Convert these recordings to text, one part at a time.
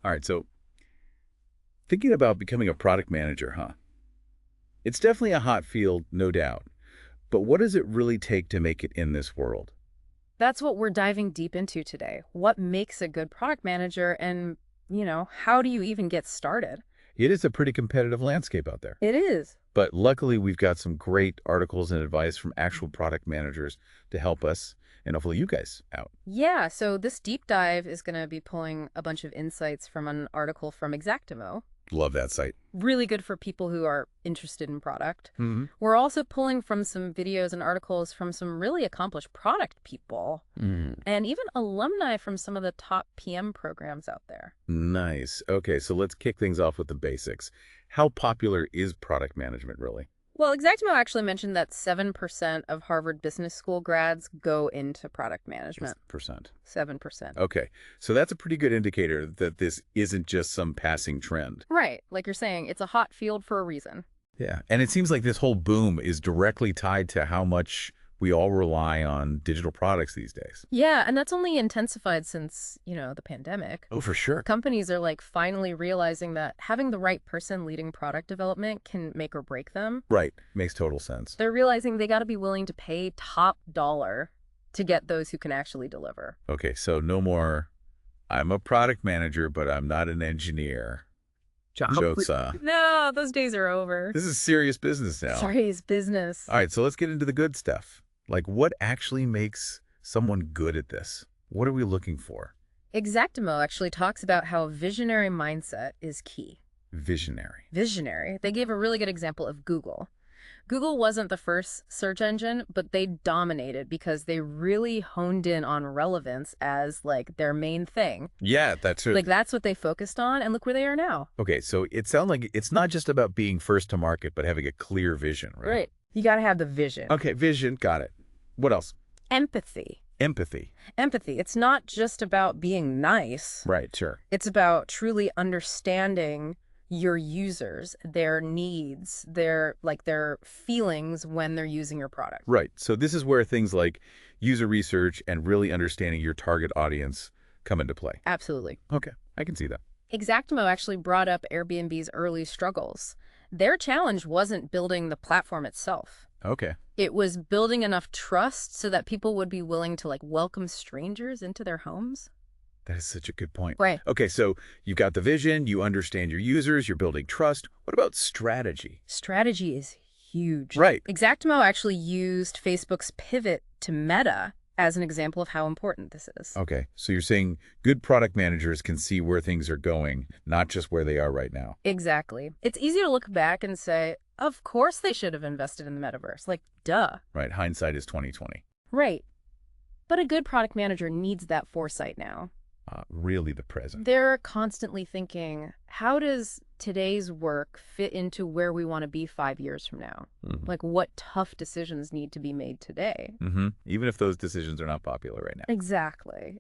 All right, so thinking about becoming a product manager, huh? It's definitely a hot field, no doubt. But what does it really take to make it in this world? That's what we're diving deep into today. What makes a good product manager and, how do you even get started? It is a pretty competitive landscape out there. It is. But luckily, we've got some great articles and advice from actual product managers to help us and hopefully you guys out. Yeah, so this deep dive is going to be pulling a bunch of insights from an article from Exactimo. Love that site. Really good for people who are interested in product. Hmm. We're also pulling from some videos and articles from some really accomplished product people and even alumni from some of the top PM programs out there. Nice. Okay, so let's kick things off with the basics. How popular is product management, really? Well, Exactimo actually mentioned that 7% of Harvard Business School grads go into product management. Percent. 7%. Okay, so that's a pretty good indicator that this isn't just some passing trend. Right. Like you're saying, it's a hot field for a reason. Yeah, and it seems like this whole boom is directly tied to how much we all rely on digital products these days. Yeah, and that's only intensified since, the pandemic. Oh, for sure. Companies are like finally realizing that having the right person leading product development can make or break them. Right. Makes total sense. They're realizing they got to be willing to pay top dollar to get those who can actually deliver. Okay, so no more, I'm a product manager, but I'm not an engineer. Jokes, No, those days are over. This is serious business now. Sorry, it's business. All right, so let's get into the good stuff. Like, what actually makes someone good at this? What are we looking for? Exactimo actually talks about how a visionary mindset is key. Visionary. Visionary. They gave a really good example of Google. Google wasn't the first search engine, but they dominated because they really honed in on relevance as like their main thing. Yeah, that's it. Like that's what they focused on, and look where they are now. Okay, so it sounds like it's not just about being first to market, but having a clear vision, right? Right. You got to have the vision. Okay, vision, got it. What else? Empathy. Empathy. Empathy. It's not just about being nice. Right, sure. It's about truly understanding your users, their needs, their feelings when they're using your product. Right. So this is where things like user research and really understanding your target audience come into play. Absolutely. Okay, I can see that. Exactimo actually brought up Airbnb's early struggles. Their challenge wasn't building the platform itself. Okay. It was building enough trust so that people would be willing to welcome strangers into their homes. That is such a good point. Right. Okay, so you've got the vision, you understand your users, you're building trust. What about strategy? Strategy is huge. Right. Exactimo actually used Facebook's pivot to Meta as an example of how important this is. Okay, so you're saying good product managers can see where things are going, not just where they are right now. Exactly. It's easy to look back and say, of course they should have invested in the metaverse. Like, duh. Right, hindsight is 20/20. Right. But a good product manager needs that foresight now. Really the present. They're constantly thinking, how does today's work fit into where we want to be 5 years from now? Like, what tough decisions need to be made today? Even if those decisions are not popular right now. Exactly.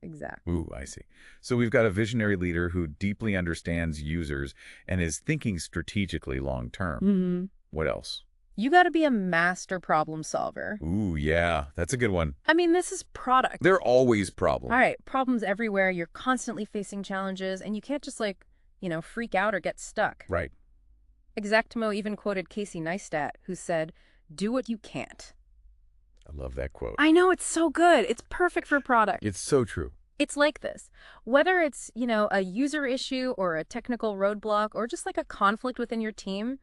Ooh, I see. So we've got a visionary leader who deeply understands users and is thinking strategically long term. What else? You got to be a master problem solver. Ooh, yeah, that's a good one. I mean, this is product. There are always problems. All right, problems everywhere. You're constantly facing challenges, and you can't just freak out or get stuck. Right. Exactimo even quoted Casey Neistat, who said, "Do what you can't." I love that quote. I know, it's so good. It's perfect for product. It's so true. It's like this. Whether it's, a user issue or a technical roadblock or just like a conflict within your team,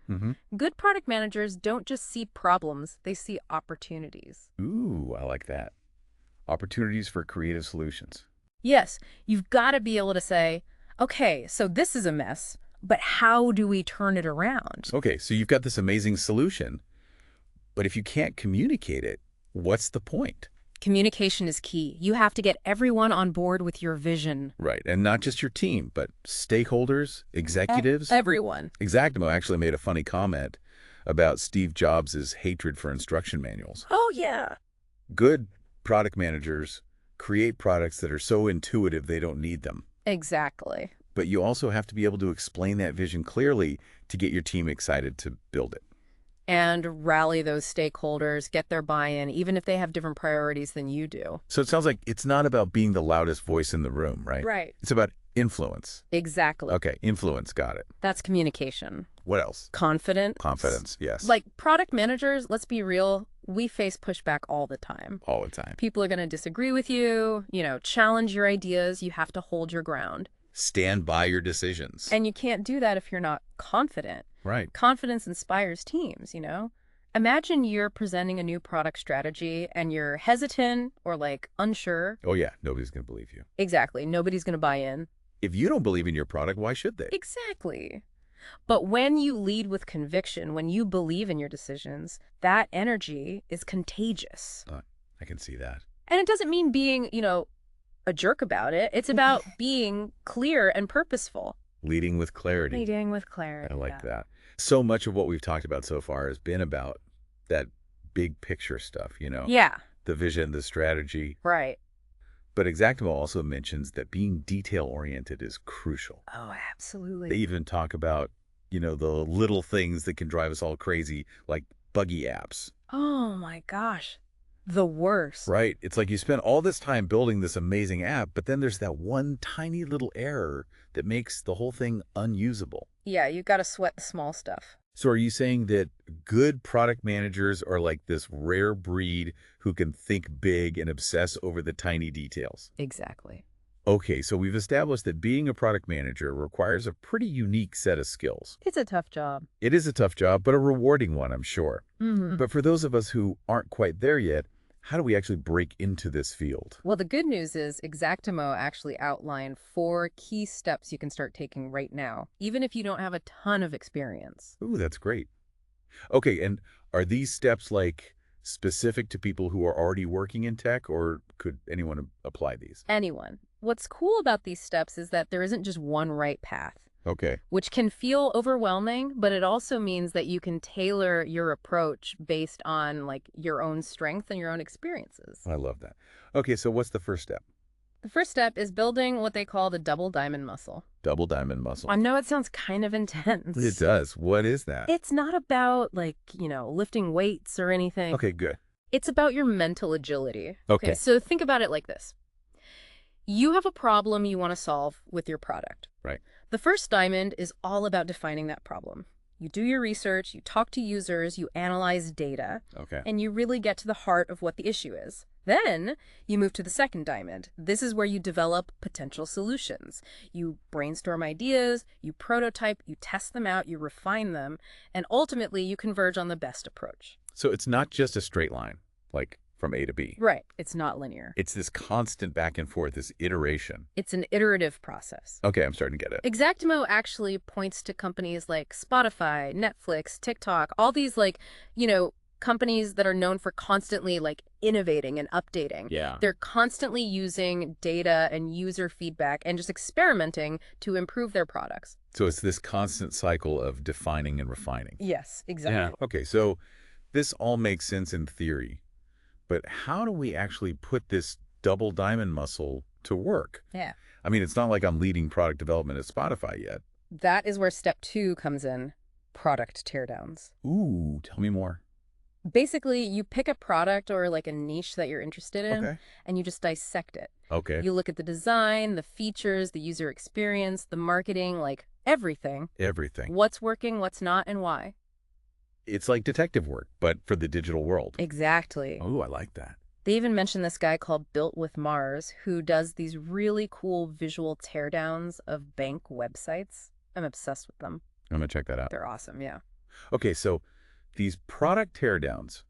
good product managers don't just see problems, they see opportunities. Ooh, I like that. Opportunities for creative solutions. Yes, you've got to be able to say, okay, so this is a mess, but how do we turn it around? Okay, so you've got this amazing solution, but if you can't communicate it, what's the point? Communication is key. You have to get everyone on board with your vision. Right, and not just your team, but stakeholders, executives. Everyone. Exactimo actually made a funny comment about Steve Jobs' hatred for instruction manuals. Oh, yeah. Good product managers create products that are so intuitive they don't need them. Exactly. But you also have to be able to explain that vision clearly to get your team excited to build it. And rally those stakeholders, get their buy-in, even if they have different priorities than you do. So it sounds like it's not about being the loudest voice in the room, right? Right. It's about Influence. Exactly. Okay, influence, got it. That's communication. What else? Confidence. Confidence, yes. Like product managers, let's be real, we face pushback all the time. All the time. People are going to disagree with you, challenge your ideas. You have to hold your ground. Stand by your decisions. And you can't do that if you're not confident. Right. Confidence inspires teams. Imagine you're presenting a new product strategy and you're hesitant or unsure. Oh yeah, nobody's going to believe you. Exactly. Nobody's going to buy in. If you don't believe in your product, why should they? Exactly. But when you lead with conviction, when you believe in your decisions, that energy is contagious. I can see that. And it doesn't mean being, a jerk about it. It's about being clear and purposeful. Leading with clarity. Leading with clarity. I like that. So much of what we've talked about so far has been about that big picture stuff, Yeah. The vision, the strategy. Right. But Exactimo also mentions that being detail-oriented is crucial. Oh, absolutely. They even talk about, the little things that can drive us all crazy, like buggy apps. Oh my gosh. The worst. Right. It's like you spend all this time building this amazing app, but then there's that one tiny little error that makes the whole thing unusable. Yeah, you got to sweat the small stuff. So are you saying that good product managers are like this rare breed who can think big and obsess over the tiny details? Exactly. Okay, so we've established that being a product manager requires a pretty unique set of skills. It's a tough job. It is a tough job, but a rewarding one, I'm sure. Mm-hmm. But for those of us who aren't quite there yet, how do we actually break into this field? Well, the good news is Exactimo actually outlined 4 key steps you can start taking right now, even if you don't have a ton of experience. Ooh, that's great. Okay, and are these steps specific to people who are already working in tech, or could anyone apply these? Anyone. What's cool about these steps is that there isn't just one right path. Okay. Which can feel overwhelming, but it also means that you can tailor your approach based on your own strength and your own experiences. I love that. Okay, so what's the first step? The first step is building what they call the double diamond muscle. Double diamond muscle. I know it sounds kind of intense. It does. What is that? It's not about lifting weights or anything. Okay, good. It's about your mental agility. Okay. So think about it like this. You have a problem you want to solve with your product. Right. The first diamond is all about defining that problem. You do your research, you talk to users, you analyze data, Okay. and you really get to the heart of what the issue is. Then you move to the second diamond. This is where you develop potential solutions. You brainstorm ideas, you prototype, you test them out, you refine them, and ultimately you converge on the best approach. So it's not just a straight line, from A to B. Right. It's not linear. It's this constant back and forth, this iteration. It's an iterative process. Okay, I'm starting to get it. Exactimo actually points to companies like Spotify, Netflix, TikTok, all these companies that are known for constantly innovating and updating. Yeah. They're constantly using data and user feedback and just experimenting to improve their products. So it's this constant cycle of defining and refining. Yes, exactly. Yeah. Okay, so this all makes sense in theory, but how do we actually put this double diamond muscle to work? Yeah. I mean, it's not like I'm leading product development at Spotify yet. That is where step 2 comes in, product teardowns. Ooh, tell me more. Basically, you pick a product or a niche that you're interested in, Okay. and you just dissect it. Okay. You look at the design, the features, the user experience, the marketing, everything. Everything. What's working, what's not, and why. It's like detective work, but for the digital world. Exactly. Oh, I like that. They even mention this guy called Built with Mars, who does these really cool visual teardowns of bank websites. I'm obsessed with them. I'm going to check that out. They're awesome, yeah. Okay, so these product teardowns,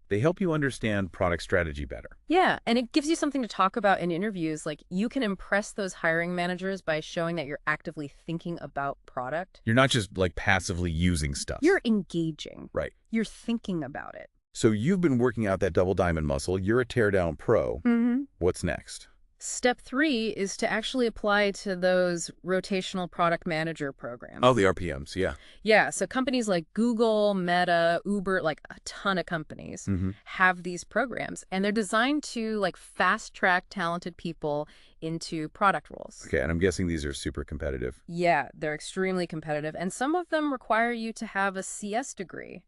they help you understand product strategy better. Yeah, and it gives you something to talk about in interviews. You can impress those hiring managers by showing that you're actively thinking about product. You're not just passively using stuff. You're engaging. Right. You're thinking about it. So you've been working out that double diamond muscle. You're a teardown pro. Mm-hmm. What's next? Step 3 is to actually apply to those rotational product manager programs. Oh, the RPMs, yeah. Yeah, so companies like Google, Meta, Uber, a ton of companies Mm-hmm. have these programs, and they're designed to fast-track talented people into product roles. Okay, and I'm guessing these are super competitive. Yeah, they're extremely competitive, and some of them require you to have a CS degree.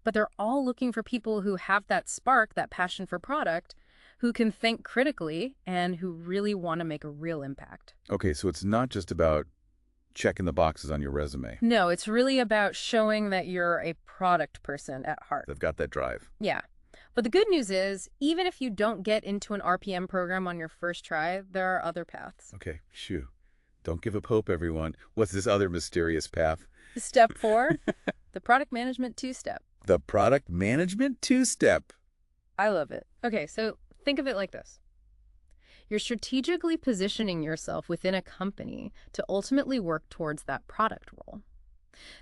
But they're all looking for people who have that spark, that passion for product, who can think critically and who really want to make a real impact. Okay, so it's not just about checking the boxes on your resume. No, it's really about showing that you're a product person at heart. They've got that drive. Yeah. But the good news is, even if you don't get into an RPM program on your first try, there are other paths. Okay, shoo. Don't give up hope, everyone. What's this other mysterious path? Step 4, the product management two-step. The product management two-step. I love it. Okay, so think of it like this. You're strategically positioning yourself within a company to ultimately work towards that product role.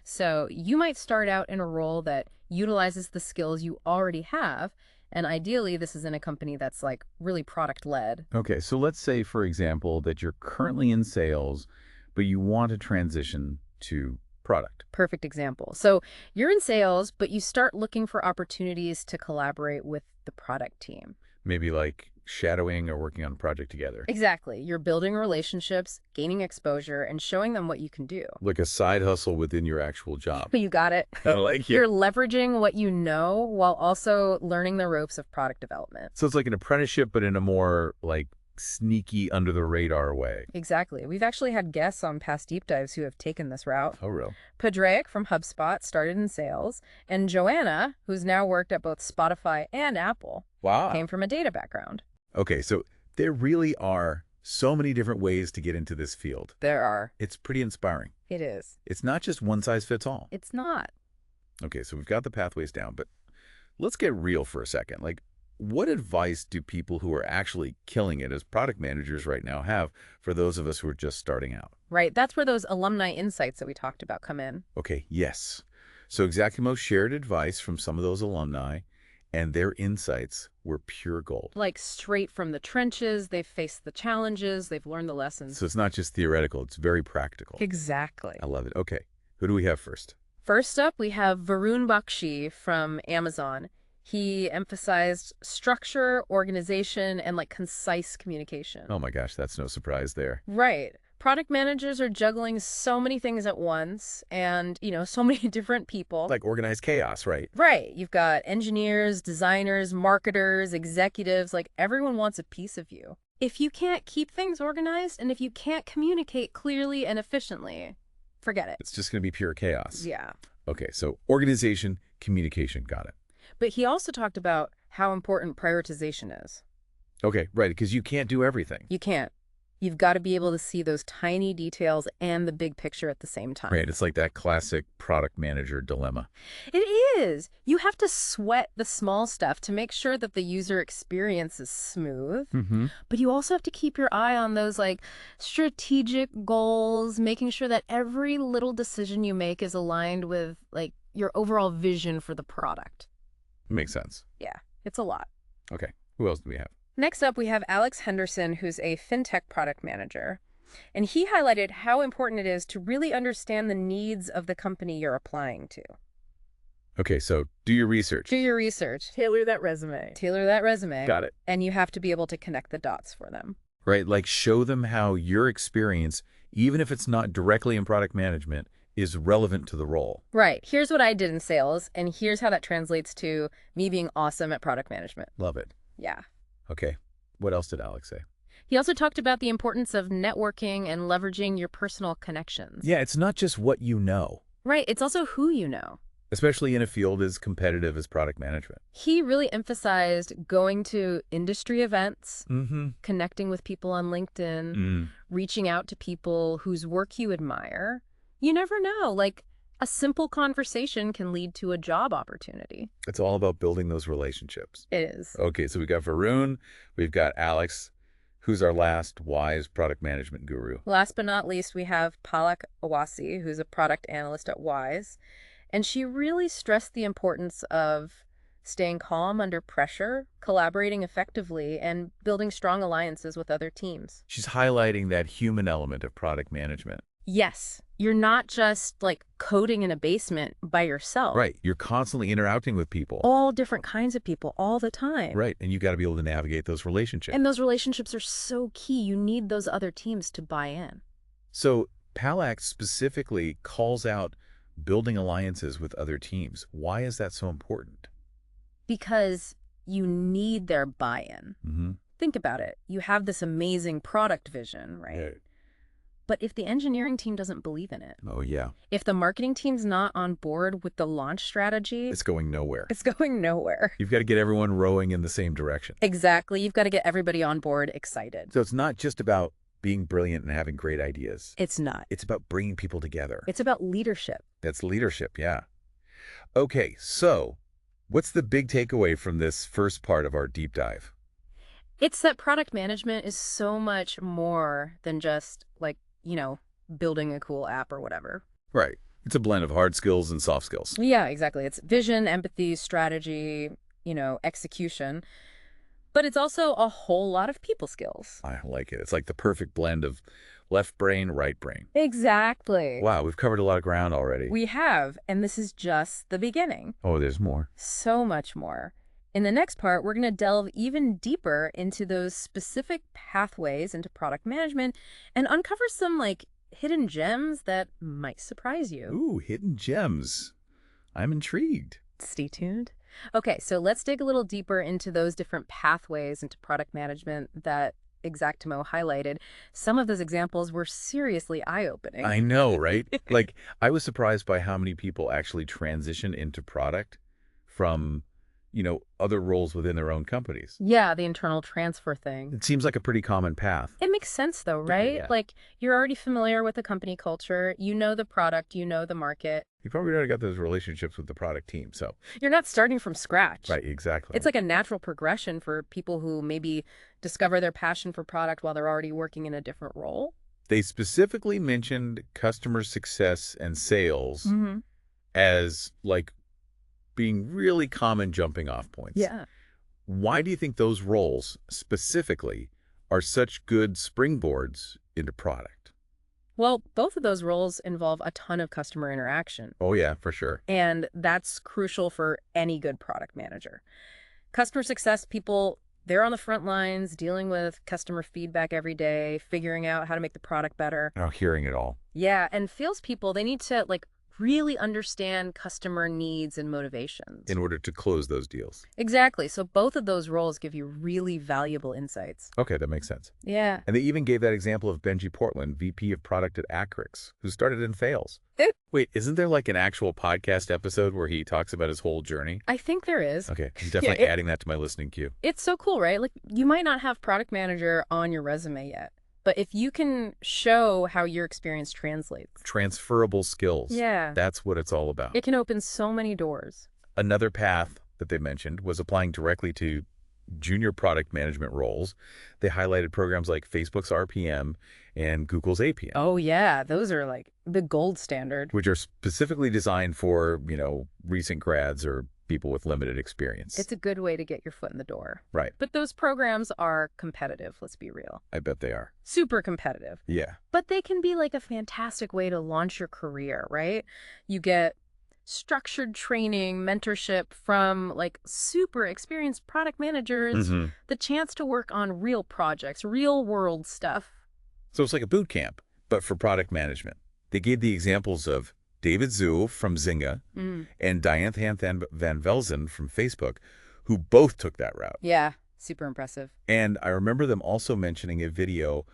So you might start out in a role that utilizes the skills you already have, and ideally this is in a company that's like really product-led. Okay, so let's say, for example, that you're currently in sales, but you want to transition to product. Perfect example. So you're in sales, but you start looking for opportunities to collaborate with the product team. Maybe like shadowing or working on a project together. Exactly. You're building relationships, gaining exposure, and showing them what you can do. Like a side hustle within your actual job. You got it. I like it. You're leveraging what you know while also learning the ropes of product development. So it's like an apprenticeship, but in a more like sneaky, under the radar way. Exactly. We've actually had guests on past deep dives who have taken this route. Oh, real? Padraic from HubSpot started in sales, and Joanna, who's now worked at both Spotify and Apple, Wow. came from a data background. Okay, so there really are so many different ways to get into this field. There are. It's pretty inspiring. It is. It's not just one size fits all. It's not. Okay, so we've got the pathways down, but let's get real for a second. Like, what advice do people who are actually killing it as product managers right now have for those of us who are just starting out? Right. That's where those alumni insights that we talked about come in. Okay, yes. So Exactimo shared advice from some of those alumni, and their insights were pure gold. Like straight from the trenches, they've faced the challenges, they've learned the lessons. So it's not just theoretical, it's very practical. Exactly. I love it. Okay, who do we have first? First up, we have Varun Bakshi from Amazon. He emphasized structure, organization, and like concise communication. Oh my gosh, that's no surprise there. Right. Product managers are juggling so many things at once and, so many different people. Like organized chaos, right? Right. You've got engineers, designers, marketers, executives, like everyone wants a piece of you. If you can't keep things organized and if you can't communicate clearly and efficiently, forget it. It's just going to be pure chaos. Yeah. Okay, so organization, communication, got it. But he also talked about how important prioritization is. Okay, right, because you can't do everything. You can't. You've got to be able to see those tiny details and the big picture at the same time. Right, it's like that classic product manager dilemma. It is. You have to sweat the small stuff to make sure that the user experience is smooth. But you also have to keep your eye on those like strategic goals, making sure that every little decision you make is aligned with like your overall vision for the product. Makes sense. Yeah, it's a lot. Okay, who else do we have? Next up, we have Alex Henderson, who's a fintech product manager. And he highlighted how important it is to really understand the needs of the company you're applying to. Okay, so do your research. Do your research. Tailor that resume. Tailor that resume. Got it. And you have to be able to connect the dots for them. Right, like show them how your experience, even if it's not directly in product management, is relevant to the role. Right. Here's what I did in sales, and here's how that translates to me being awesome at product management. Love it. Yeah. Okay, what else did Alex say? He also talked about the importance of networking and leveraging your personal connections. Yeah, it's not just what you know. Right. It's also who you know. Especially in a field as competitive as product management. He really emphasized going to industry events, Mm-hmm. connecting with people on LinkedIn, reaching out to people whose work you admire. You never know, like a simple conversation can lead to a job opportunity. It's all about building those relationships. It is. Okay, so we've got Varun, we've got Alex, who's our last wise product management guru. Last but not least, we have Palak Awasi, who's a product analyst at Wise. And she really stressed the importance of staying calm under pressure, collaborating effectively, and building strong alliances with other teams. She's highlighting that human element of product management. Yes, you're not just like coding in a basement by yourself. Right, you're constantly interacting with people. All different kinds of people all the time. Right, and you got to be able to navigate those relationships. And those relationships are so key. You need those other teams to buy in. So Palak specifically calls out building alliances with other teams. Why is that so important? Because you need their buy-in. Mm-hmm. Think about it. You have this amazing product vision, right? Yeah. But if the engineering team doesn't believe in it, Oh, yeah. if the marketing team's not on board with the launch strategy, It's going nowhere. it's going nowhere. You've got to get everyone rowing in the same direction. Exactly. You've got to get everybody on board excited. So it's not just about being brilliant and having great ideas. It's not. It's about bringing people together. It's about leadership. That's leadership, yeah. Okay, so what's the big takeaway from this first part of our deep dive? It's that product management is so much more than just like, building a cool app or whatever. Right. It's a blend of hard skills and soft skills. Yeah, exactly. It's vision, empathy, strategy, execution. But it's also a whole lot of people skills. I like it. It's like the perfect blend of left brain, right brain. Exactly. Wow, we've covered a lot of ground already. We have, and this is just the beginning. Oh, there's more. So much more. In the next part, we're going to delve even deeper into those specific pathways into product management and uncover some, hidden gems that might surprise you. Ooh, hidden gems. I'm intrigued. Stay tuned. Okay, so let's dig a little deeper into those different pathways into product management that Exactimo highlighted. Some of those examples were seriously eye-opening. I know, right? I was surprised by how many people actually transition into product from, other roles within their own companies. Yeah, the internal transfer thing. It seems like a pretty common path. It makes sense, though, right? Yeah. You're already familiar with the company culture. You know the product. You know the market. You probably already got those relationships with the product team, so. You're not starting from scratch. Right, exactly. It's like a natural progression for people who maybe discover their passion for product while they're already working in a different role. They specifically mentioned customer success and sales as, being really common jumping off points. Yeah. Why do you think those roles specifically are such good springboards into product? Well, both of those roles involve a ton of customer interaction. Oh, yeah, for sure. And that's crucial for any good product manager. Customer success people, they're on the front lines dealing with customer feedback every day, figuring out how to make the product better. Oh, hearing it all. Yeah, and sales people, they need to really understand customer needs and motivations. In order to close those deals. Exactly. So both of those roles give you really valuable insights. Okay, that makes sense. Yeah. And they even gave that example of Benji Portland, VP of Product at Acrix, who started in sales. Wait, isn't there an actual podcast episode where he talks about his whole journey? I think there is. Okay, I'm definitely adding that to my listening queue. It's so cool, right? You might not have product manager on your resume yet, but if you can show how your experience translates. Transferable skills. Yeah. That's what it's all about. It can open so many doors. Another path that they mentioned was applying directly to junior product management roles. They highlighted programs like Facebook's RPM and Google's APM. Oh, yeah. Those are the gold standard. Which are specifically designed for, recent grads or people with limited experience. It's a good way to get your foot in the door. Right. But those programs are competitive, let's be real. I bet they are. Super competitive. Yeah. But they can be a fantastic way to launch your career, right? You get structured training, mentorship from super experienced product managers, the chance to work on real projects, real world stuff. So it's like a boot camp, but for product management. They gave the examples of David Zhu from Zynga and Diane Van Velzen from Facebook, who both took that route. Yeah, super impressive. And I remember them also mentioning a video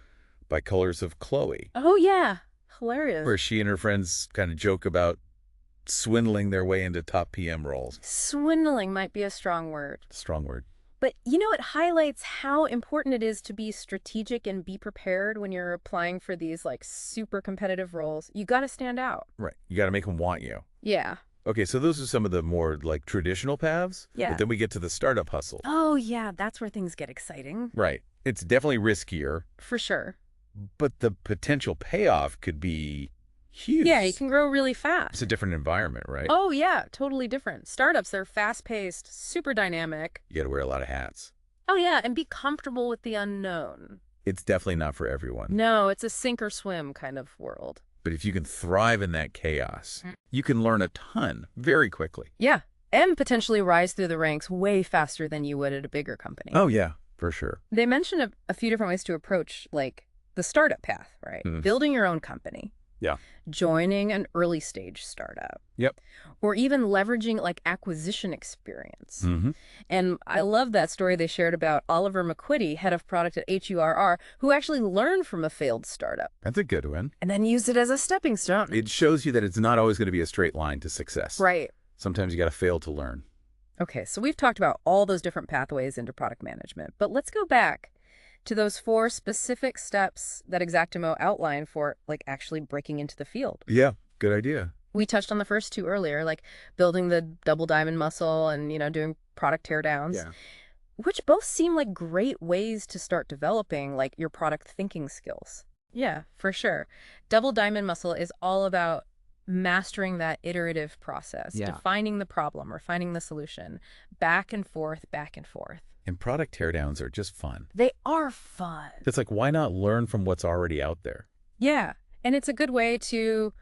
by Colors of Chloe. Oh, yeah. Hilarious. Where she and her friends kind of joke about swindling their way into top PM roles. Swindling might be a strong word. Strong word. But, it highlights how important it is to be strategic and be prepared when you're applying for these, super competitive roles. You got to stand out. Right. You got to make them want you. Yeah. Okay, so those are some of the more, traditional paths. Yeah. But then we get to the startup hustle. Oh, yeah. That's where things get exciting. Right. It's definitely riskier. For sure. But the potential payoff could be huge. Yeah, you can grow really fast. It's a different environment, right? Oh, yeah, totally different. Startups, they're fast-paced, super dynamic. You got to wear a lot of hats. Oh, yeah, and be comfortable with the unknown. It's definitely not for everyone. No, it's a sink or swim kind of world. But if you can thrive in that chaos, you can learn a ton very quickly. Yeah, and potentially rise through the ranks way faster than you would at a bigger company. Oh, yeah, for sure. They mentioned a few different ways to approach, the startup path, right? Building your own company. Yeah. joining an early stage startup, Yep. or even leveraging like acquisition experience. Mm-hmm. And I love that story they shared about Oliver McQuitty, head of product at HURR, who actually learned from a failed startup That's a good one. and then used it as a stepping stone. It shows you that it's not always going to be a straight line to success. Right. Sometimes you got to fail to learn. Okay, so we've talked about all those different pathways into product management, but let's go back to those 4 specific steps that Xactimo outlined for like actually breaking into the field. Yeah, good idea. We touched on the first 2 earlier, like building the double diamond muscle and, doing product teardowns, Yeah. which both seem like great ways to start developing like your product thinking skills. Yeah, for sure. Double diamond muscle is all about mastering that iterative process, Yeah. defining the problem or finding the solution, back and forth, back and forth. And product teardowns are just fun. They are fun. It's like, why not learn from what's already out there? Yeah, and it's a good way to,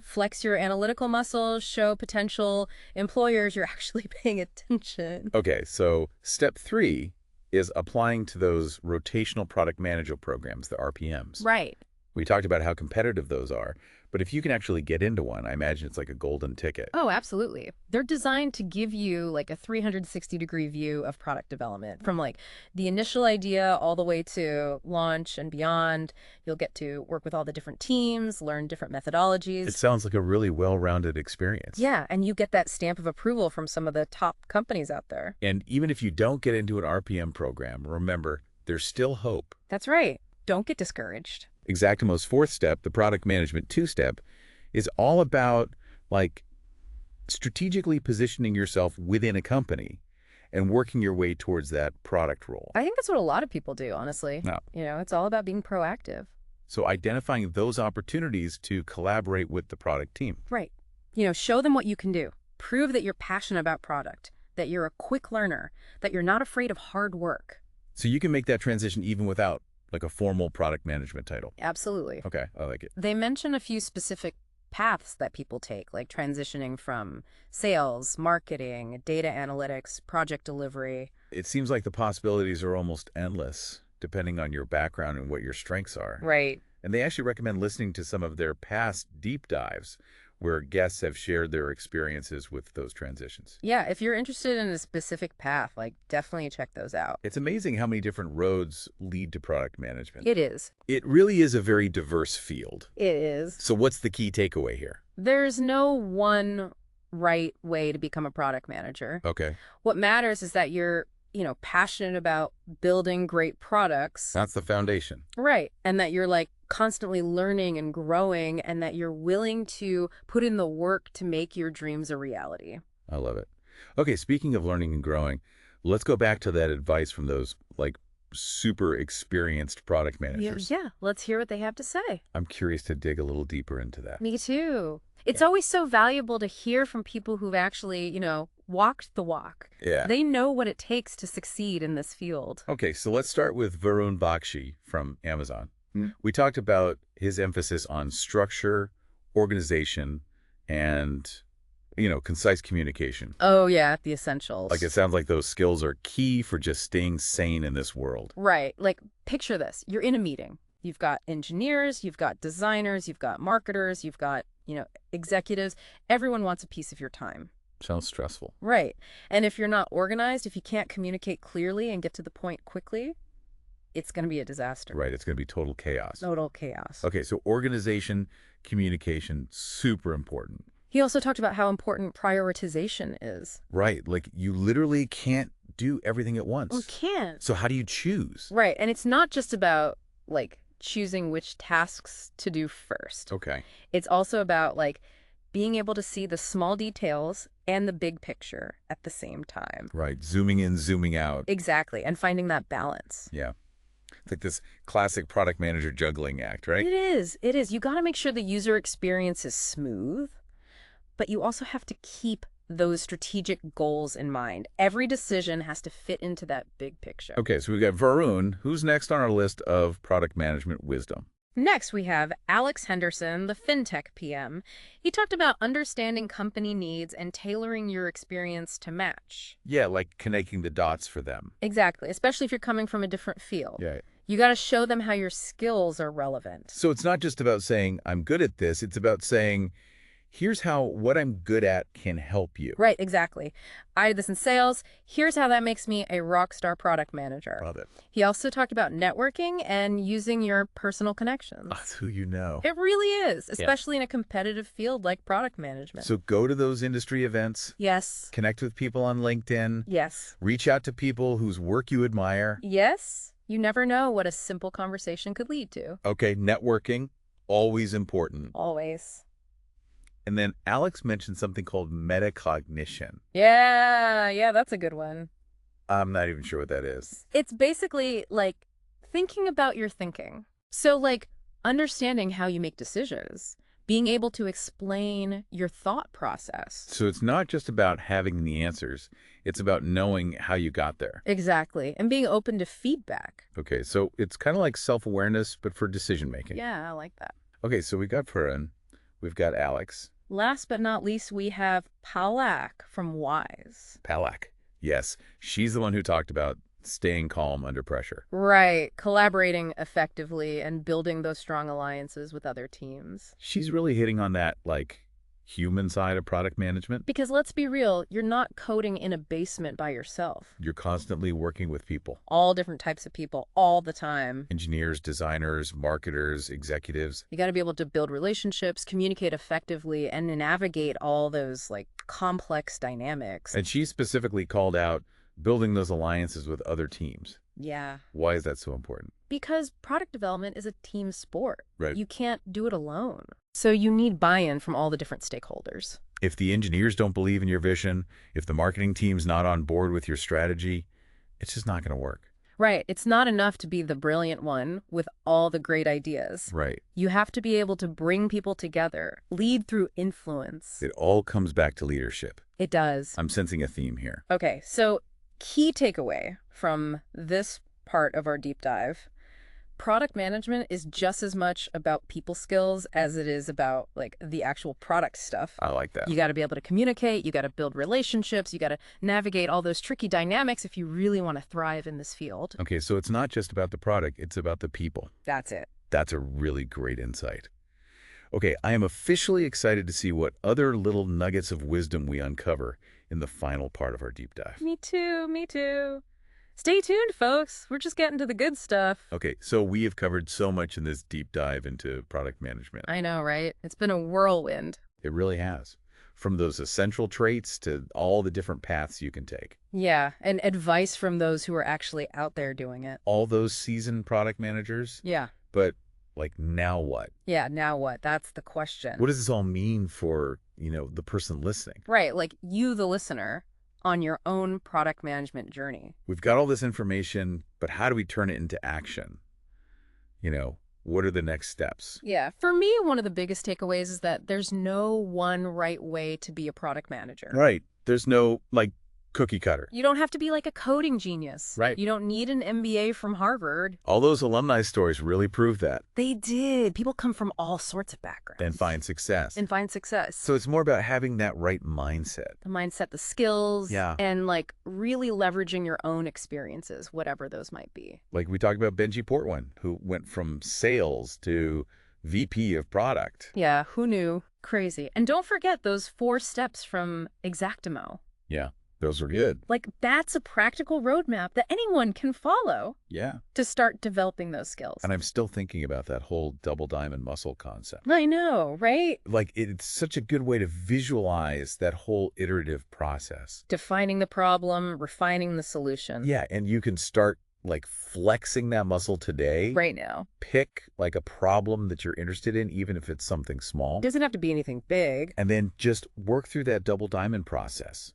flex your analytical muscles, show potential employers you're actually paying attention. Okay, so step 3 is applying to those rotational product manager programs, the RPMs. Right. We talked about how competitive those are, but if you can actually get into one, I imagine it's like a golden ticket. Oh, absolutely. They're designed to give you like a 360-degree view of product development from like the initial idea all the way to launch and beyond. You'll get to work with all the different teams, learn different methodologies. It sounds like a really well-rounded experience. Yeah, and you get that stamp of approval from some of the top companies out there. And even if you don't get into an RPM program, remember, there's still hope. That's right. Don't get discouraged. Xactimo's 4th step, the product management 2-step, is all about like strategically positioning yourself within a company and working your way towards that product role. I think that's what a lot of people do, honestly. No. It's all about being proactive. So identifying those opportunities to collaborate with the product team. Right. Show them what you can do. Prove that you're passionate about product, that you're a quick learner, that you're not afraid of hard work. So you can make that transition even without like a formal product management title. Absolutely. Okay, I like it. They mention a few specific paths that people take, like transitioning from sales, marketing, data analytics, project delivery. It seems like the possibilities are almost endless, depending on your background and what your strengths are. Right. And they actually recommend listening to some of their past deep dives where guests have shared their experiences with those transitions. Yeah, if you're interested in a specific path, like definitely check those out. It's amazing how many different roads lead to product management. It is. It really is a very diverse field. It is. So what's the key takeaway here? There's no one right way to become a product manager. Okay. What matters is that you're, passionate about building great products. That's the foundation. Right. And that you're like constantly learning and growing and that you're willing to put in the work to make your dreams a reality. I love it. Okay, speaking of learning and growing, let's go back to that advice from those like super experienced product managers. Yeah, let's hear what they have to say. I'm curious to dig a little deeper into that. Me too. It's always so valuable to hear from people who've actually, walked the walk. Yeah. They know what it takes to succeed in this field. Okay, so let's start with Varun Bakshi from Amazon. We talked about his emphasis on structure, organization, and, concise communication. Oh, yeah, the essentials. Like, it sounds like those skills are key for just staying sane in this world. Right. Like, picture this. You're in a meeting. You've got engineers, you've got designers, you've got marketers, you've got, executives. Everyone wants a piece of your time. Sounds stressful. Right. And if you're not organized, if you can't communicate clearly and get to the point quickly, it's going to be a disaster. Right. It's going to be total chaos. Total chaos. Okay, so organization, communication, super important. He also talked about how important prioritization is. Right. Like, you literally can't do everything at once. You can't. So how do you choose? Right. And it's not just about, like, choosing which tasks to do first. Okay. It's also about, like, being able to see the small details and the big picture at the same time. Right. Zooming in, zooming out. Exactly. And finding that balance. Yeah. It's like this classic product manager juggling act, right? It is. It is. You got to make sure the user experience is smooth, but you also have to keep those strategic goals in mind. Every decision has to fit into that big picture. Okay, so we've got Varun. Who's next on our list of product management wisdom? Next, we have Alex Henderson, the FinTech PM. He talked about understanding company needs and tailoring your experience to match. Yeah, like connecting the dots for them. Exactly, especially if you're coming from a different field. Yeah. You got to show them how your skills are relevant. So it's not just about saying, I'm good at this. It's about saying, here's how what I'm good at can help you. Right, exactly. I did this in sales. Here's how that makes me a rock star product manager. Love it. He also talked about networking and using your personal connections. That's who you know. It really is, especially in a competitive field like product management. So go to those industry events. Yes. Connect with people on LinkedIn. Yes. Reach out to people whose work you admire. Yes. You never know what a simple conversation could lead to. Okay, networking, always important. Always. And then Alex mentioned something called metacognition. Yeah, that's a good one. I'm not even sure what that is. It's basically like thinking about your thinking. So like understanding how you make decisions, being able to explain your thought process. So it's not just about having the answers. It's about knowing how you got there. Exactly. And being open to feedback. Okay, so it's kind of like self-awareness, but for decision-making. Yeah, I like that. Okay, so we got Furan, we've got Alex. Last but not least, we have Palak from Wise. Palak. Yes, she's the one who talked about staying calm under pressure. Right. Collaborating effectively and building those strong alliances with other teams. She's really hitting on that, like, human side of product management. Because let's be real, you're not coding in a basement by yourself. You're constantly working with people. All different types of people, all the time. Engineers, designers, marketers, executives. You got to be able to build relationships, communicate effectively, and navigate all those, like, complex dynamics. And she specifically called out building those alliances with other teams. Yeah. Why is that so important? Because product development is a team sport. Right. You can't do it alone. So you need buy-in from all the different stakeholders. If the engineers don't believe in your vision, if the marketing team's not on board with your strategy, it's just not going to work. Right. It's not enough to be the brilliant one with all the great ideas. Right. You have to be able to bring people together, lead through influence. It all comes back to leadership. It does. I'm sensing a theme here. Okay, so key takeaway from this part of our deep dive. Product management is just as much about people skills as it is about like the actual product stuff. I like that. You got to be able to communicate, you got to build relationships, you got to navigate all those tricky dynamics if you really want to thrive in this field. Okay, so it's not just about the product, it's about the people. That's it. That's a really great insight. Okay, I am officially excited to see what other little nuggets of wisdom we uncover in the final part of our deep dive. Me too, me too. Stay tuned, folks. We're just getting to the good stuff. Okay, so we have covered so much in this deep dive into product management. I know, right? It's been a whirlwind. It really has. From those essential traits to all the different paths you can take. Yeah, and advice from those who are actually out there doing it. All those seasoned product managers. Yeah. But, like, now what? Yeah, now what? That's the question. What does this all mean for, the person listening? Right, like you, the listener, on your own product management journey. We've got all this information, but how do we turn it into action? What are the next steps? Yeah, for me, one of the biggest takeaways is that there's no one right way to be a product manager. Right. There's no, cookie cutter. You don't have to be like a coding genius. Right. You don't need an MBA from Harvard. All those alumni stories really prove that. They did. People come from all sorts of backgrounds. And find success. And find success. So it's more about having that right mindset. The mindset, the skills, Yeah. and really leveraging your own experiences, whatever those might be. Like we talked about Benji Portwan, who went from sales to VP of product. Yeah, who knew? Crazy. And don't forget those 4 steps from Exactimo. Yeah, those are good. That's a practical roadmap that anyone can follow Yeah. to start developing those skills. And I'm still thinking about that whole double diamond muscle concept. I know, right? It's such a good way to visualize that whole iterative process. Defining the problem, refining the solution. Yeah, and you can start flexing that muscle today. Right now. Pick a problem that you're interested in, even if it's something small. It doesn't have to be anything big. And then just work through that double diamond process.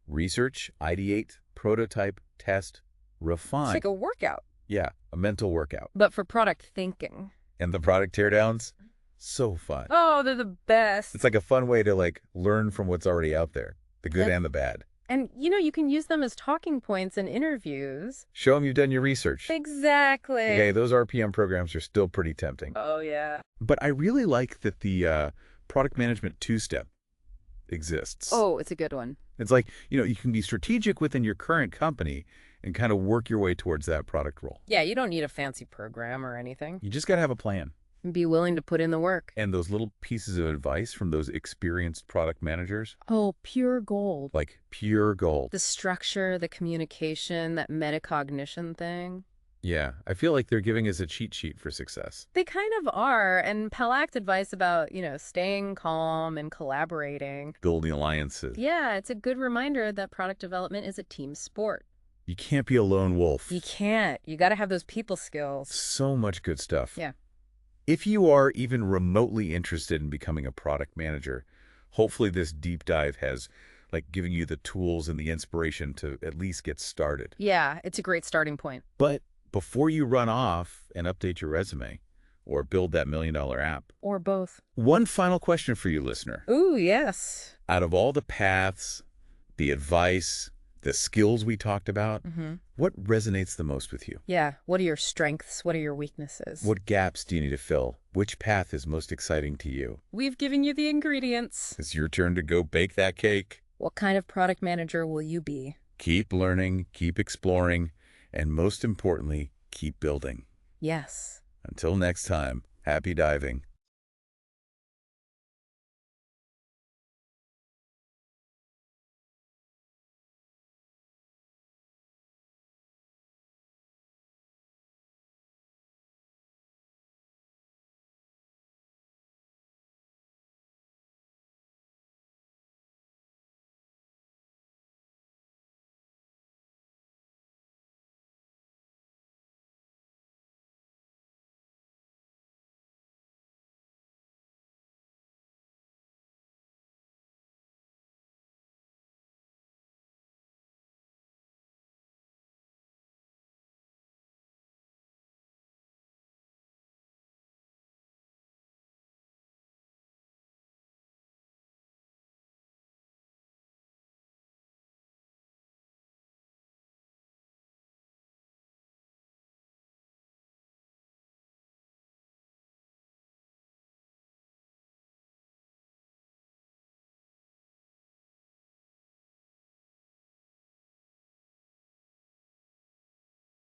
Research, ideate, prototype, test, refine. It's like a workout. Yeah, a mental workout. But for product thinking. And the product teardowns, so fun. Oh, they're the best. It's like a fun way to learn from what's already out there, the good and the bad. And, you can use them as talking points in interviews. Show them you've done your research. Exactly. Okay, those RPM programs are still pretty tempting. Oh, yeah. But I really like that the product management 2-step exists. Oh, it's a good one. It's like, you can be strategic within your current company and kind of work your way towards that product role. Yeah, you don't need a fancy program or anything. You just got to have a plan. And be willing to put in the work. And those little pieces of advice from those experienced product managers, Oh, pure gold. like pure gold. The structure, the communication, that metacognition thing. Yeah, I feel like they're giving us a cheat sheet for success. They kind of are. And Palak's advice about, staying calm and collaborating. Building alliances. Yeah, it's a good reminder that product development is a team sport. You can't be a lone wolf. You can't. You got to have those people skills. So much good stuff. Yeah. If you are even remotely interested in becoming a product manager, hopefully this deep dive has given you the tools and the inspiration to at least get started. Yeah, it's a great starting point. But before you run off and update your resume or build that $1 million app, Or both. one final question for you, listener. Ooh, yes. Out of all the paths, the advice, the skills we talked about, what resonates the most with you? Yeah. What are your strengths? What are your weaknesses? What gaps do you need to fill? Which path is most exciting to you? We've given you the ingredients. It's your turn to go bake that cake. What kind of product manager will you be? Keep learning, keep exploring, and most importantly, keep building. Yes. Until next time, happy diving.